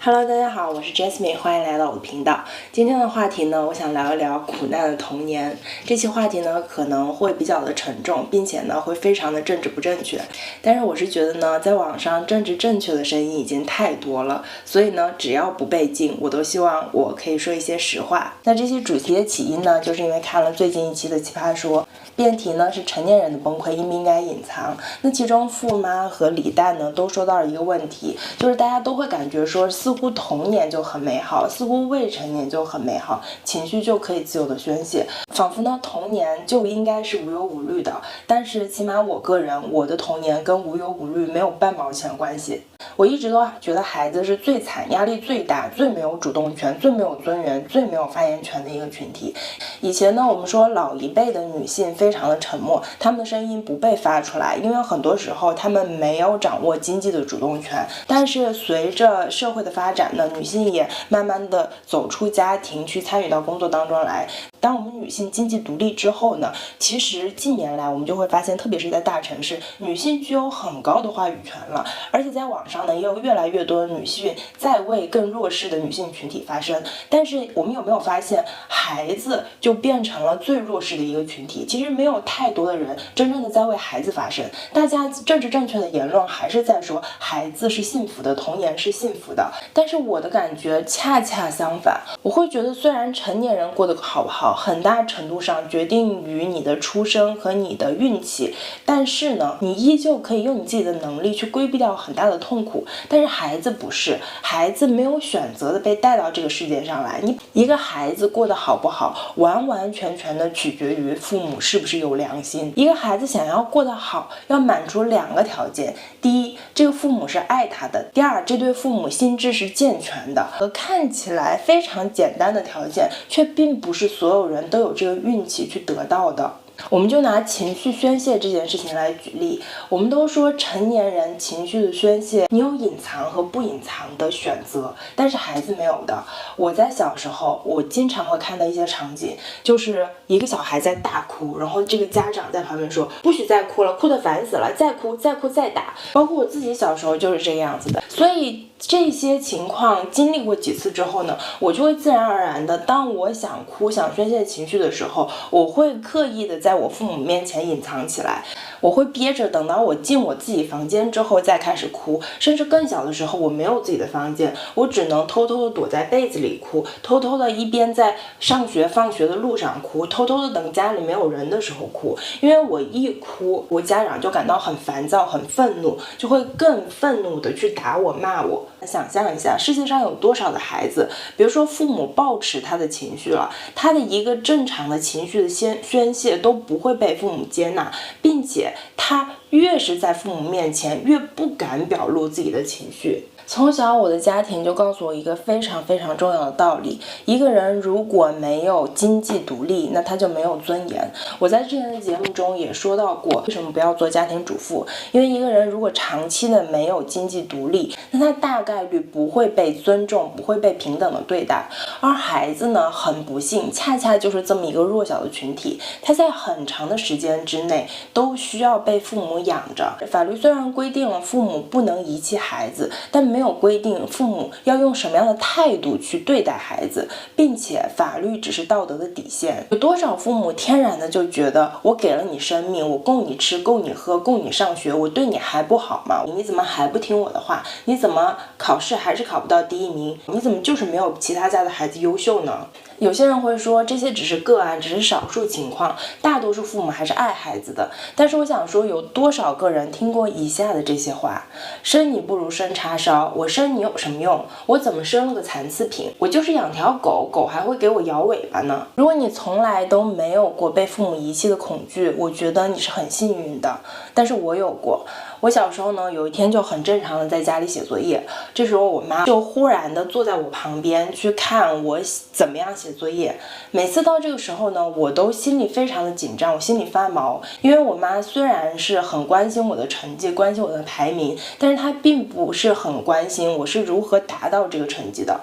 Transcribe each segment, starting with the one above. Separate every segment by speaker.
Speaker 1: Hello， 大家好，我是 Jasmine， 欢迎来到我的频道。今天的话题呢，我想聊一聊苦难的童年。这期话题呢，可能会比较的沉重，并且呢，会非常的政治不正确。但是我是觉得呢，在网上政治正确的声音已经太多了，所以呢，只要不被禁，我都希望我可以说一些实话。那这些主题的起因呢，就是因为看了最近一期的奇葩说，辩题呢是成年人的崩溃应不应该隐藏。那其中富妈和李诞呢，都说到了一个问题，就是大家都会感觉说，似乎童年就很美好，似乎未成年就很美好，情绪就可以自由的宣泄，仿佛呢童年就应该是无忧无虑的。但是起码我个人，我的童年跟无忧无虑没有半毛钱关系。我一直都觉得孩子是最惨、压力最大、最没有主动权、最没有尊严、最没有发言权的一个群体。以前呢，我们说老一辈的女性非常的沉默，她们的声音不被发出来，因为很多时候她们没有掌握经济的主动权。但是随着社会的发展呢，女性也慢慢的走出家庭，去参与到工作当中来。当我们女性经济独立之后呢，其实近年来我们就会发现，特别是在大城市，女性具有很高的话语权了，而且在网上呢，也有越来越多的女性在为更弱势的女性群体发声。但是我们有没有发现，孩子就变成了最弱势的一个群体？其实没有太多的人真正的在为孩子发声，大家政治正确的言论还是在说孩子是幸福的，童年是幸福的。但是我的感觉恰恰相反，我会觉得虽然成年人过得好不好，很大程度上决定于你的出生和你的运气，但是呢，你依旧可以用你自己的能力去规避掉很大的痛苦。但是孩子不是，孩子没有选择的被带到这个世界上来。你一个孩子过得好不好，完完全全的取决于父母是不是有良心。一个孩子想要过得好，要满足两个条件：第一，这个父母是爱他的；第二，这对父母心智是健全的。看起来非常简单的条件，却并不是所有人都有这个运气去得到的。我们就拿情绪宣泄这件事情来举例，我们都说成年人情绪的宣泄，你有隐藏和不隐藏的选择，但是孩子没有的。我在小时候，我经常会看到一些场景，就是一个小孩在大哭，然后这个家长在旁边说不许再哭了，哭得烦死了，再哭再哭再打。包括我自己小时候就是这个样子的。所以这些情况经历过几次之后呢，我就会自然而然的，当我想哭想宣泄情绪的时候，我会刻意的在我父母面前隐藏起来，我会憋着等到我进我自己房间之后再开始哭。甚至更小的时候，我没有自己的房间，我只能偷偷的躲在被子里哭，偷偷的一边在上学放学的路上哭，偷偷的等家里没有人的时候哭。因为我一哭，我家长就感到很烦躁很愤怒，就会更愤怒的去打我骂我。想象一下，世界上有多少的孩子，比如说父母抱持他的情绪了，他的一个正常的情绪的宣泄都不会被父母接纳，并且他越是在父母面前越不敢表露自己的情绪。从小我的家庭就告诉我一个非常非常重要的道理，一个人如果没有经济独立，那他就没有尊严。我在之前的节目中也说到过，为什么不要做家庭主妇，因为一个人如果长期的没有经济独立，那他大概率不会被尊重，不会被平等的对待。而孩子呢，很不幸恰恰就是这么一个弱小的群体，他在很长的时间之内都需要被父母养着。法律虽然规定了父母不能遗弃孩子，但没有规定父母要用什么样的态度去对待孩子，并且法律只是道德的底线。有多少父母天然的就觉得，我给了你生命，我供你吃供你喝供你上学，我对你还不好吗？你怎么还不听我的话？你怎么考试还是考不到第一名？你怎么就是没有其他家的孩子优秀呢？有些人会说，这些只是个案，只是少数情况，大多数父母还是爱孩子的。但是我想说，有多少个人听过以下的这些话：生你不如生叉烧，我生你有什么用？我怎么生了个残次品？我就是养条狗，狗还会给我摇尾巴呢。如果你从来都没有过被父母遗弃的恐惧，我觉得你是很幸运的。但是我有过。我小时候呢，有一天就很正常的在家里写作业，这时候我妈就忽然的坐在我旁边去看我怎么样写作业。每次到这个时候呢，我都心里非常的紧张，我心里发毛，因为我妈虽然是很关心我的成绩，关心我的排名，但是她并不是很关心我是如何达到这个成绩的。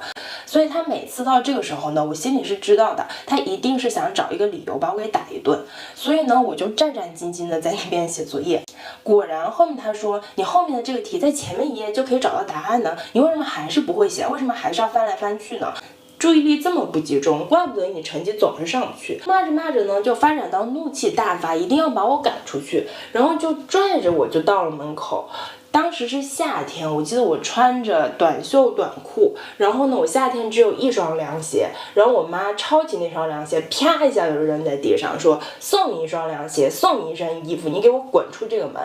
Speaker 1: 所以他每次到这个时候呢，我心里是知道的，他一定是想找一个理由把我给打一顿。所以呢，我就战战兢兢的在那边写作业。果然后面他说，你后面的这个题在前面一页就可以找到答案呢，你为什么还是不会写？为什么还是要翻来翻去呢？注意力这么不集中，怪不得你成绩总是上不去。骂着骂着呢，就发展到怒气大发，一定要把我赶出去，然后就拽着我就到了门口。当时是夏天，我记得我穿着短袖短裤，然后呢，我夏天只有一双凉鞋，然后我妈抄起那双凉鞋，啪一下就扔在地上，说送你一双凉鞋，送你一身衣服，你给我滚出这个门。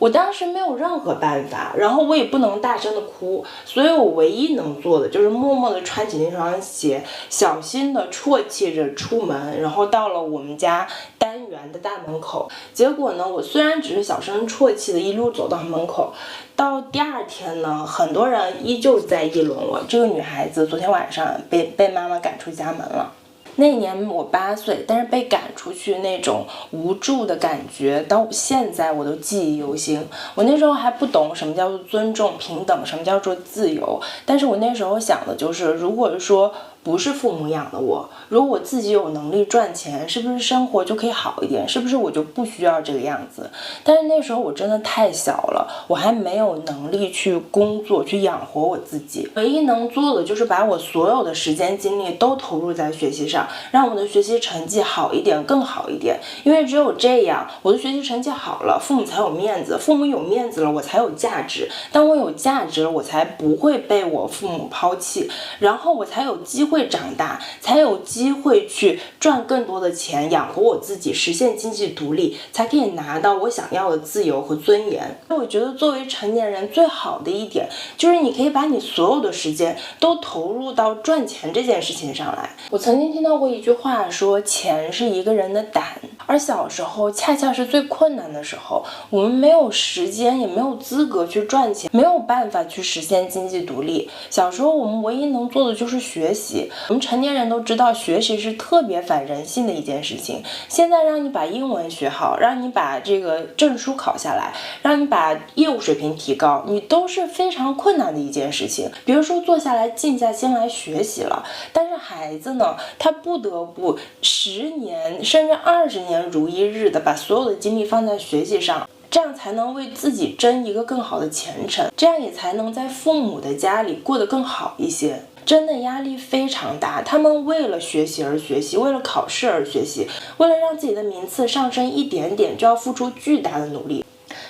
Speaker 1: 我当时没有任何办法，然后我也不能大声的哭，所以我唯一能做的就是默默的穿起那双鞋，小心的啜泣着出门，然后到了我们家单元的大门口。结果呢，我虽然只是小声啜泣的一路走到门口，到第二天呢，很多人依旧在议论我，这个女孩子昨天晚上被妈妈赶出家门了。那年我8岁，但是被赶出去那种无助的感觉，到现在我都记忆犹新。我那时候还不懂什么叫做尊重、平等，什么叫做自由，但是我那时候想的就是，如果说不是父母养的我，如果我自己有能力赚钱，是不是生活就可以好一点？是不是我就不需要这个样子？但是那时候我真的太小了，我还没有能力去工作，去养活我自己。唯一能做的就是把我所有的时间精力都投入在学习上，让我的学习成绩好一点，更好一点。因为只有这样，我的学习成绩好了，父母才有面子，父母有面子了，我才有价值。当我有价值了，我才不会被我父母抛弃，然后我才有机会长大，才有机会去赚更多的钱，养活我自己，实现经济独立，才可以拿到我想要的自由和尊严。我觉得作为成年人最好的一点，就是你可以把你所有的时间都投入到赚钱这件事情上来。我曾经听到过一句话说，钱是一个人的胆，而小时候恰恰是最困难的时候，我们没有时间，也没有资格去赚钱，没有办法去实现经济独立。小时候我们唯一能做的就是学习，我们成年人都知道学习是特别反人性的一件事情。现在让你把英文学好，让你把这个证书考下来，让你把业务水平提高，你都是非常困难的一件事情。比如说坐下来静下心来学习了，但是孩子呢，他不得不10年甚至20年如一日的把所有的精力放在学习上，这样才能为自己争一个更好的前程，这样也才能在父母的家里过得更好一些。真的压力非常大，他们为了学习而学习，为了考试而学习，为了让自己的名次上升一点点，就要付出巨大的努力。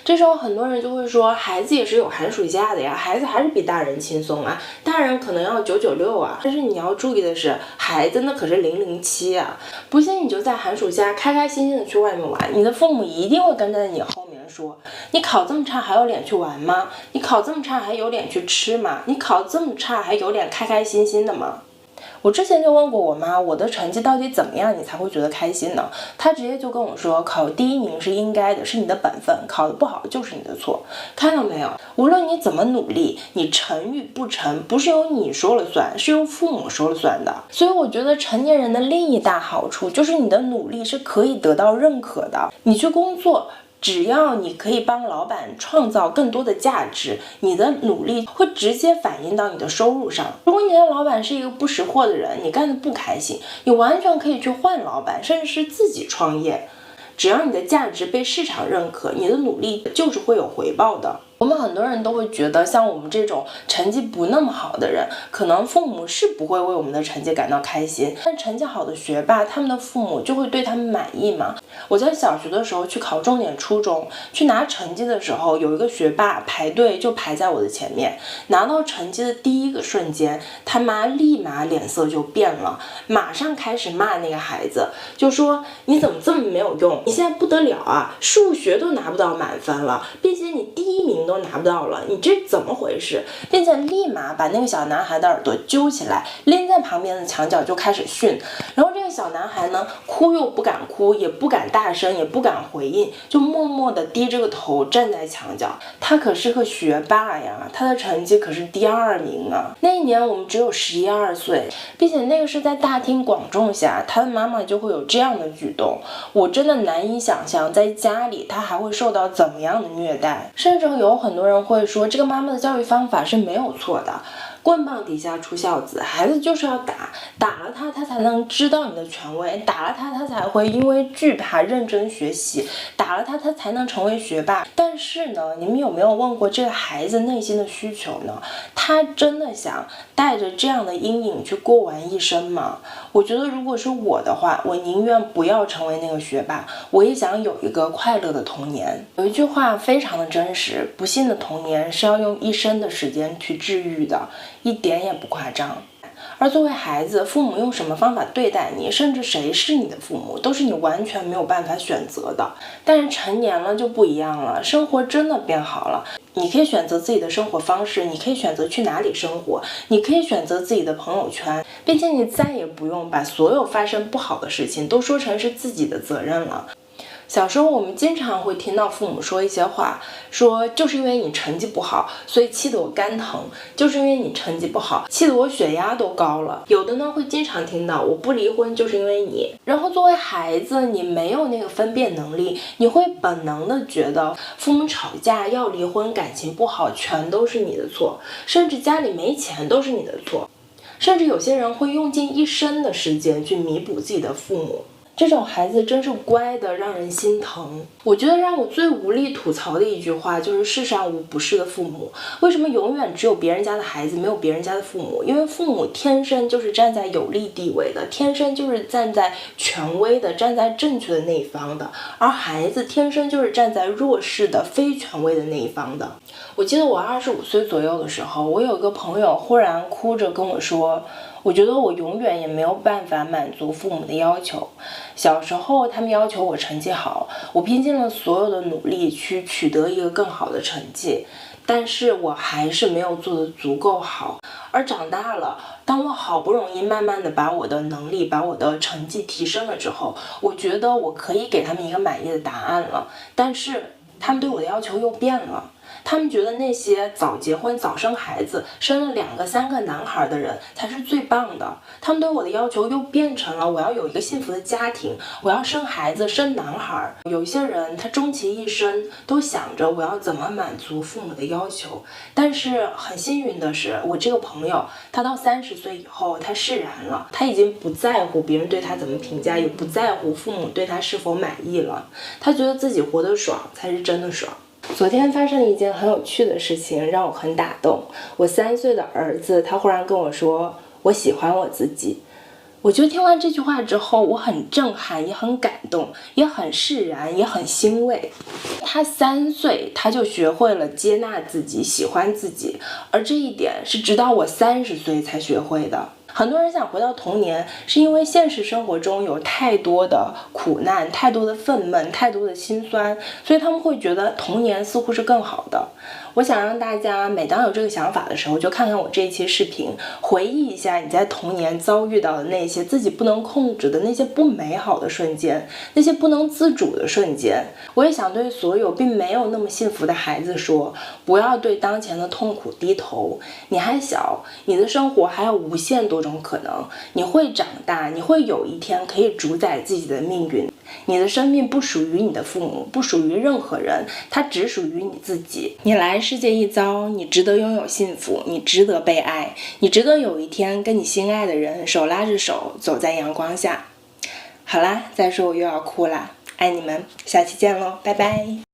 Speaker 1: 这时候很多人就会说，孩子也是有寒暑假的呀，孩子还是比大人轻松啊，大人可能要996啊。但是你要注意的是，孩子那可是007啊。不信你就在寒暑假开开心心的去外面玩，你的父母一定会跟在你后面说，你考这么差还有脸去玩吗？你考这么差还有脸去吃吗？你考这么差还有脸开开心心的吗？我之前就问过我妈，我的成绩到底怎么样你才会觉得开心呢？她直接就跟我说，考第1名是应该的，是你的本分，考得不好就是你的错。看到没有，无论你怎么努力，你成与不成不是由你说了算，是由父母说了算的。所以我觉得成年人的另一大好处就是你的努力是可以得到认可的。你去工作，只要你可以帮老板创造更多的价值，你的努力会直接反映到你的收入上。如果你的老板是一个不识货的人，你干得不开心，你完全可以去换老板，甚至是自己创业。只要你的价值被市场认可，你的努力就是会有回报的。我们很多人都会觉得，像我们这种成绩不那么好的人，可能父母是不会为我们的成绩感到开心，但成绩好的学霸，他们的父母就会对他们满意吗？我在小学的时候去考重点初中，去拿成绩的时候，有一个学霸排队就排在我的前面，拿到成绩的第一个瞬间，他妈立马脸色就变了，马上开始骂那个孩子，就说你怎么这么没有用，你现在不得了啊，数学都拿不到满分了，并且你第1名都拿不到了，你这怎么回事？并且立马把那个小男孩的耳朵揪起来，拎在旁边的墙角就开始训。然后这个小男孩呢，哭又不敢哭，也不敢大声，也不敢回应，就默默地低着个头站在墙角。他可是个学霸呀，他的成绩可是第2名啊。那一年我们只有11、12岁，并且那个是在大庭广众下，他的妈妈就会有这样的举动，我真的难以想象在家里他还会受到怎么样的虐待。甚至有很多人会说，这个妈妈的教育方法是没有错的。棍棒底下出孝子，孩子就是要打，打了他，他才能知道你的权威，打了他，他才会因为惧怕认真学习，打了他，他才能成为学霸。但是呢，你们有没有问过这个孩子内心的需求呢？他真的想带着这样的阴影去过完一生吗？我觉得如果是我的话，我宁愿不要成为那个学霸，我也想有一个快乐的童年。有一句话非常的真实，不幸的童年是要用一生的时间去治愈的，一点也不夸张。而作为孩子，父母用什么方法对待你，甚至谁是你的父母，都是你完全没有办法选择的。但是成年了就不一样了，生活真的变好了，你可以选择自己的生活方式，你可以选择去哪里生活，你可以选择自己的朋友圈，并且你再也不用把所有发生不好的事情都说成是自己的责任了。小时候我们经常会听到父母说一些话，说就是因为你成绩不好，所以气得我肝疼，就是因为你成绩不好，气得我血压都高了。有的呢会经常听到我不离婚就是因为你。然后作为孩子，你没有那个分辨能力，你会本能的觉得父母吵架要离婚，感情不好全都是你的错，甚至家里没钱都是你的错，甚至有些人会用尽一生的时间去弥补自己的父母。这种孩子真是乖的让人心疼。我觉得让我最无力吐槽的一句话就是世上无不是的父母。为什么永远只有别人家的孩子，没有别人家的父母？因为父母天生就是站在有利地位的，天生就是站在权威的，站在正确的那一方的，而孩子天生就是站在弱势的非权威的那一方的。我记得我25岁左右的时候，我有个朋友忽然哭着跟我说，我觉得我永远也没有办法满足父母的要求。小时候他们要求我成绩好，我拼尽了所有的努力去取得一个更好的成绩，但是我还是没有做得足够好。而长大了，当我好不容易慢慢的把我的能力，把我的成绩提升了之后，我觉得我可以给他们一个满意的答案了，但是他们对我的要求又变了。他们觉得那些早结婚早生孩子，生了2个3个男孩的人才是最棒的。他们对我的要求又变成了我要有一个幸福的家庭，我要生孩子生男孩。有一些人他终其一生都想着我要怎么满足父母的要求，但是很幸运的是，我这个朋友他到30岁以后他释然了，他已经不在乎别人对他怎么评价，也不在乎父母对他是否满意了。他觉得自己活得爽才是真的爽。昨天发生了一件很有趣的事情，让我很打动。我3岁的儿子他忽然跟我说，我喜欢我自己。我就听完这句话之后，我很震撼，也很感动，也很释然，也很欣慰。他3岁他就学会了接纳自己，喜欢自己，而这一点是直到我30岁才学会的。很多人想回到童年，是因为现实生活中有太多的苦难，太多的愤懑，太多的辛酸，所以他们会觉得童年似乎是更好的。我想让大家每当有这个想法的时候，就看看我这一期视频，回忆一下你在童年遭遇到的那些自己不能控制的那些不美好的瞬间，那些不能自主的瞬间。我也想对所有并没有那么幸福的孩子说，不要对当前的痛苦低头。你还小，你的生活还有无限多种可能，你会长大，你会有一天可以主宰自己的命运。你的生命不属于你的父母，不属于任何人，它只属于你自己。你来世界一遭，你值得拥有幸福，你值得被爱，你值得有一天跟你心爱的人手拉着手走在阳光下。好啦，再说我又要哭啦，爱你们，下期见咯，拜拜。